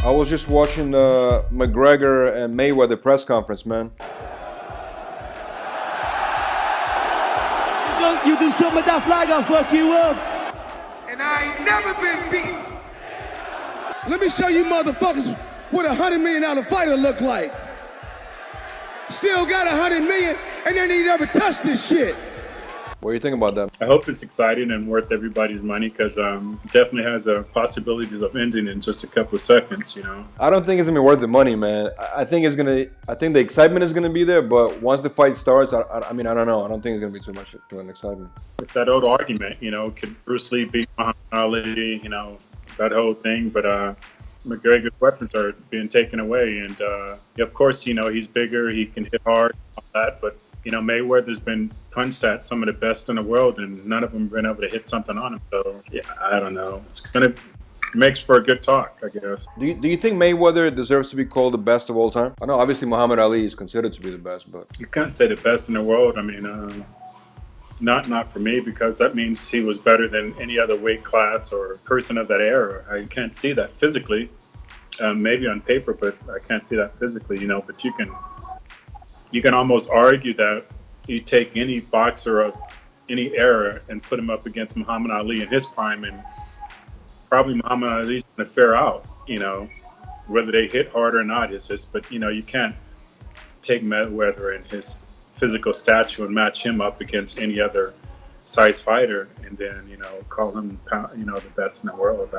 I was just watching the McGregor and Mayweather press conference, man. You do something with that flag, I'll fuck you up. And I ain't never been beat. Let me show you motherfuckers what $100 million fighter look like. Still got $100 million and they ain't never touched this shit. What do you think about that? I hope it's exciting and worth everybody's money because definitely has a possibilities of ending in just a couple of seconds, you know. I don't think it's gonna be worth the money, man. I think the excitement is gonna be there, but once the fight starts, I mean, I don't know. I don't think it's gonna be too much an excitement. It's that old argument, you know, could Bruce Lee beat Muhammad Ali, you know, that whole thing, but McGregor's weapons are being taken away, and of course, you know, he's bigger, he can hit hard, all that, but you know, Mayweather's been punched at some of the best in the world, and none of them have been able to hit something on him. So yeah, I don't know. Makes for a good talk, I guess. Do you think Mayweather deserves to be called the best of all time? I know obviously Muhammad Ali is considered to be the best, but you can't say the best in the world. I mean, not for me, because that means he was better than any other weight class or person of that era. I can't see that physically. Maybe on paper, but I can't see that physically, you know. But you can almost argue that you take any boxer of any era and put him up against Muhammad Ali in his prime, and probably Muhammad Ali's going to fare out, you know, whether they hit hard or not. It's just, but you know, you can't take Mayweather and his physical stature and match him up against any other size fighter and then, you know, call him, you know, the best in the world.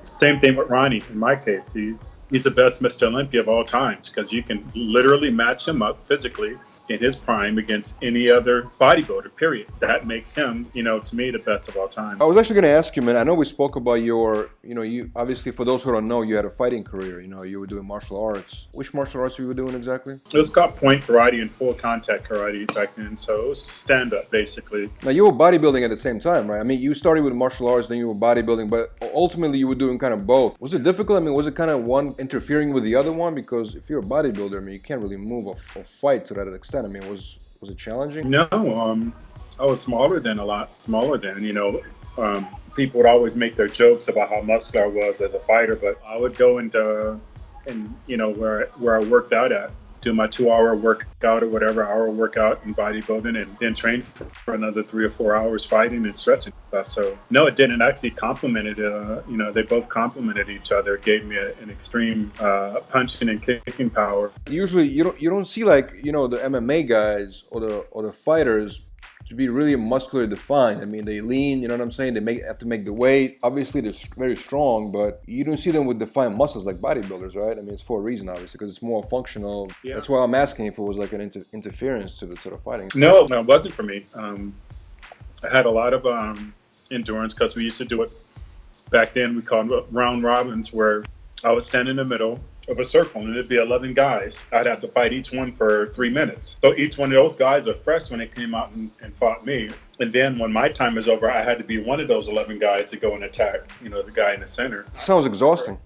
Same thing with Ronnie. In my case, he's the best Mr. Olympia of all times because you can literally match him up physically in his prime against any other bodybuilder, period. That makes him, you know, to me, the best of all time. I was actually going to ask you, man, I know we spoke about your, you know, you obviously, for those who don't know, you had a fighting career, you know, you were doing martial arts. Which martial arts were you doing exactly? It was called point karate and full contact karate back then, so it was stand-up, basically. Now, you were bodybuilding at the same time, right? I mean, you started with martial arts, then you were bodybuilding, but ultimately you were doing kind of both. Was it difficult? I mean, was it kind of one interfering with the other one? Because if you're a bodybuilder, I mean, you can't really move or fight to that extent. I mean, was it challenging? No, I was a lot smaller than, you know. People would always make their jokes about how muscular I was as a fighter, but I would go and you know, where I worked out at, do my 2-hour workout or whatever hour workout in bodybuilding, and then train for another 3 or 4 hours fighting and stretching stuff. So no, it didn't. Actually complemented, you know, they both complemented each other. It gave me an extreme punching and kicking power. Usually you don't see, like, you know, the MMA guys or the fighters to be really muscularly defined. I mean, they lean, you know what I'm saying? They have to make the weight. Obviously, they're very strong, but you don't see them with defined muscles like bodybuilders, right? I mean, it's for a reason, obviously, because it's more functional. Yeah. That's why I'm asking if it was like an interference to the fighting. No, it wasn't for me. I had a lot of endurance because we used to do it back then. We called it round robins, where I would stand in the middle of a circle and it'd be 11 guys. I'd have to fight each one for 3 minutes. So each one of those guys are fresh when they came out and fought me. And then when my time is over, I had to be one of those 11 guys to go and attack, you know, the guy in the center. Sounds exhausting.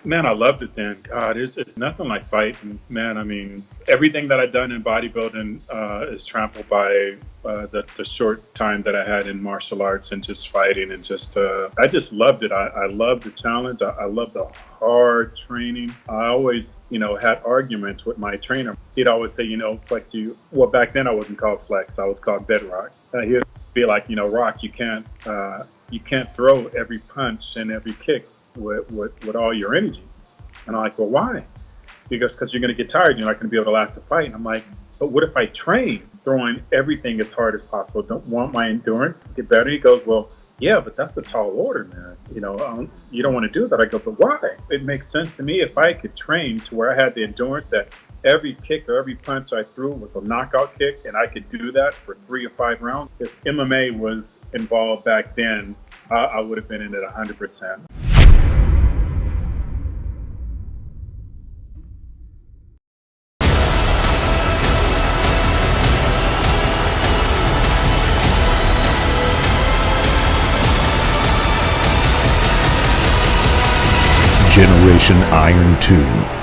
Man, I loved it then. God, it's nothing like fighting. Man, I mean, everything that I've done in bodybuilding is trampled by the short time that I had in martial arts and just fighting, and just I just loved it. I loved the challenge. I loved the hard training. I always, you know, had arguments with my trainer. He'd always say, you know, flex you. Well, back then I wasn't called flex. I was called bedrock. He'd be like, you know, rock, you can't throw every punch and every kick with all your energy. And I'm like, well, why? He goes, because you're going to get tired. You're not going to be able to last the fight. And I'm like, but what if I train throwing everything as hard as possible? Don't want my endurance to get better? He goes, well, yeah, but that's a tall order, man. You know, you don't want to do that. I go, but why? It makes sense to me if I could train to where I had the endurance that every kick or every punch I threw was a knockout kick, and I could do that for 3 or 5 rounds. If MMA was involved back then, I would have been in it 100%. Generation Iron 2.